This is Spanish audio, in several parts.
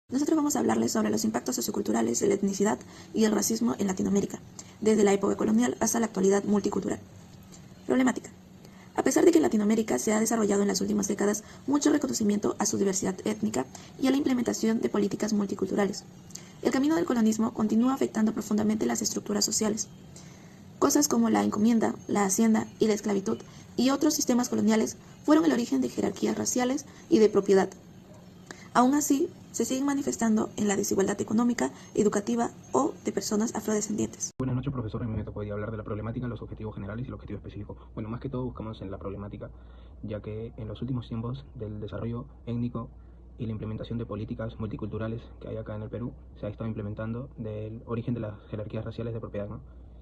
Nosotros vamos a hablarles sobre los impactos socioculturales de la etnicidad y el racismo en Latinoamérica, desde la época colonial hasta la actualidad multicultural. Problemática. A pesar de que en Latinoamérica se ha desarrollado en las últimas décadas mucho reconocimiento a su diversidad étnica y a la implementación de políticas multiculturales, el camino del colonialismo continúa afectando profundamente las estructuras sociales. Cosas como la encomienda, la hacienda y la esclavitud y otros sistemas coloniales fueron el origen de jerarquías raciales y de propiedad. Aún así, se siguen manifestando en la desigualdad económica, educativa o de personas afrodescendientes. Buenas noches, profesor. En mi momento podría hablar de la problemática, los objetivos generales y el objetivo específico. Bueno, más que todo buscamos en la problemática, ya que en los últimos tiempos del desarrollo étnico y la implementación de políticas multiculturales que hay acá en el Perú, se ha estado implementando del origen de las jerarquías raciales de propiedad, ¿no?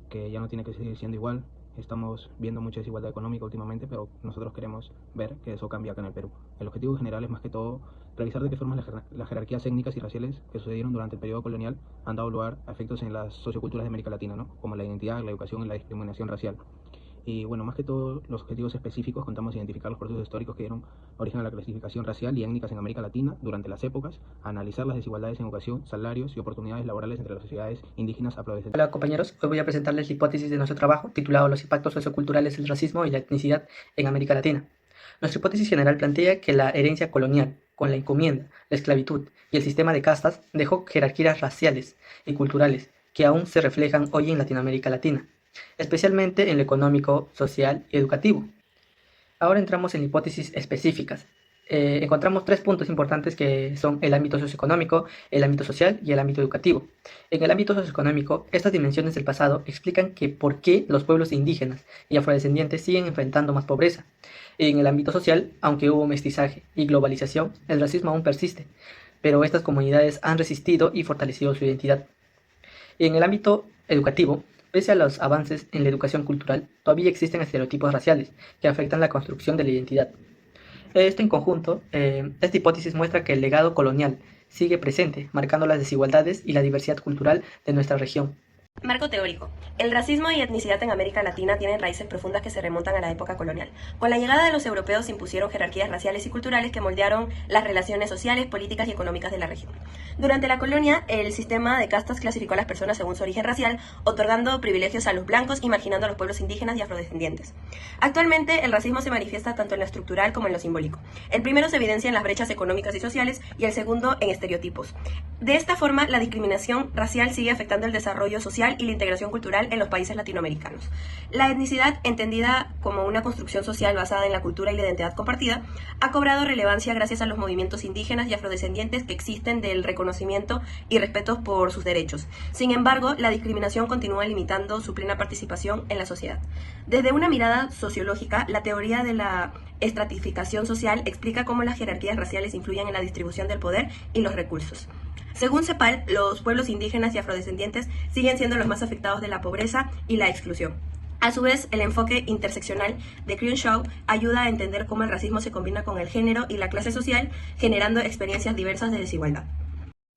Que ya no tiene que seguir siendo igual. Estamos viendo mucha desigualdad económica últimamente, pero nosotros queremos ver que eso cambie acá en el Perú. El objetivo general es más que todo revisar de qué forma las jerarquías étnicas y raciales que sucedieron durante el periodo colonial han dado lugar a efectos en las socioculturas de América Latina, ¿no? Como la identidad, la educación y la discriminación racial. Y bueno, más que todo los objetivos específicos, contamos identificar los procesos históricos que dieron origen a la clasificación racial y étnicas en América Latina durante las épocas, analizar las desigualdades en educación, salarios y oportunidades laborales entre las sociedades indígenas afrodescendientes. Hola compañeros, hoy voy a presentarles la hipótesis de nuestro trabajo titulado Los impactos socioculturales del racismo y la etnicidad en América Latina. Nuestra hipótesis general plantea que la herencia colonial, con la encomienda, la esclavitud y el sistema de castas, dejó jerarquías raciales y culturales que aún se reflejan hoy en Latinoamérica Latina, especialmente en lo económico, social y educativo. Ahora entramos en hipótesis específicas. Encontramos tres puntos importantes que son el ámbito socioeconómico, el ámbito social y el ámbito educativo. En el ámbito socioeconómico, estas dimensiones del pasado explican que por qué los pueblos indígenas y afrodescendientes siguen enfrentando más pobreza. En el ámbito social, aunque hubo mestizaje y globalización, el racismo aún persiste, pero estas comunidades han resistido y fortalecido su identidad. Y en el ámbito educativo, pese a los avances en la educación cultural, todavía existen estereotipos raciales que afectan la construcción de la identidad. Esto en conjunto, esta hipótesis muestra que el legado colonial sigue presente, marcando las desigualdades y la diversidad cultural de nuestra región. Marco teórico. El racismo y etnicidad en América Latina tienen raíces profundas que se remontan a la época colonial. Con la llegada de los europeos se impusieron jerarquías raciales y culturales que moldearon las relaciones sociales, políticas y económicas de la región. Durante la colonia, el sistema de castas clasificó a las personas según su origen racial, otorgando privilegios a los blancos y marginando a los pueblos indígenas y afrodescendientes. Actualmente, el racismo se manifiesta tanto en lo estructural como en lo simbólico. El primero se evidencia en las brechas económicas y sociales y el segundo en estereotipos. De esta forma, la discriminación racial sigue afectando el desarrollo social y la integración cultural en los países latinoamericanos. La etnicidad, entendida como una construcción social basada en la cultura y la identidad compartida, ha cobrado relevancia gracias a los movimientos indígenas y afrodescendientes que existen del reconocimiento y respeto por sus derechos. Sin embargo, la discriminación continúa limitando su plena participación en la sociedad. Desde una mirada sociológica, la teoría de la estratificación social explica cómo las jerarquías raciales influyen en la distribución del poder y los recursos. Según CEPAL, los pueblos indígenas y afrodescendientes siguen siendo los más afectados de la pobreza y la exclusión. A su vez, el enfoque interseccional de Crenshaw ayuda a entender cómo el racismo se combina con el género y la clase social, generando experiencias diversas de desigualdad.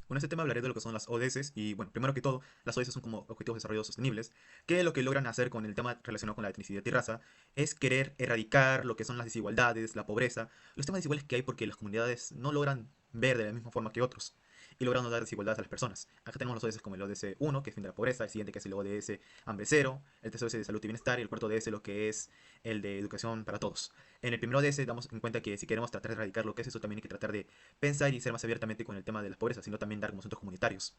Con este tema hablaré de lo que son las ODS y, bueno, primero que todo, las ODS son como Objetivos de Desarrollo Sostenibles, que lo que logran hacer con el tema relacionado con la etnicidad y raza es querer erradicar lo que son las desigualdades, la pobreza, los temas desiguales que hay porque las comunidades no logran ver de la misma forma que otros y logran no dar desigualdades a las personas. Acá tenemos los ODS como el ODS 1, que es fin de la pobreza, el siguiente que es el ODS hambre cero, el tercer ODS de salud y bienestar y el cuarto ODS lo que es el de educación para todos. En el primer ODS damos en cuenta que si queremos tratar de erradicar lo que es eso, también hay que tratar de pensar y ser más abiertamente con el tema de la pobreza, sino también dar como centros comunitarios.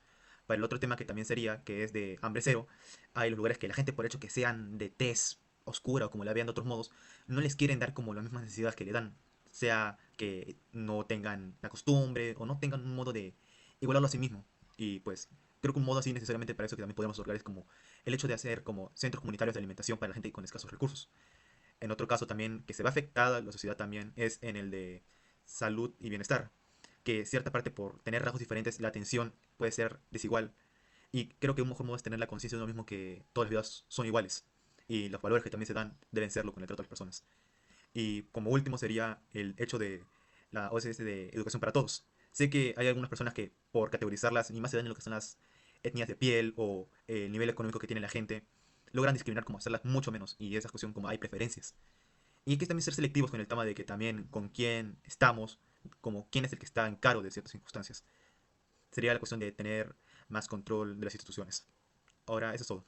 Para el otro tema que también sería, que es de hambre cero, hay los lugares que la gente por hecho que sean de tez oscura o como la vean de otros modos, no les quieren dar como las mismas necesidades que le dan, sea que no tengan la costumbre o no tengan un modo de igualarlo a sí mismo. Y pues creo que un modo así necesariamente para eso que también podemos otorgar es como el hecho de hacer como centros comunitarios de alimentación para la gente con escasos recursos. En otro caso también que se ve afectada la sociedad también es en el de salud y bienestar, que cierta parte por tener rasgos diferentes la atención puede ser desigual y creo que un mejor modo es tener la conciencia de uno mismo que todas las vidas son iguales y los valores que también se dan deben serlo con el trato de las personas. Y como último sería el hecho de la OSS de educación para todos. Sé que hay algunas personas que por categorizarlas y más se dan en lo que son las etnias de piel o el nivel económico que tiene la gente, logran discriminar como hacerlas mucho menos y esa cuestión como hay preferencias. Y hay que también ser selectivos con el tema de que también con quién estamos, como quién es el que está en cargo de ciertas circunstancias. sería la cuestión de tener más control de las instituciones. Ahora, eso es todo.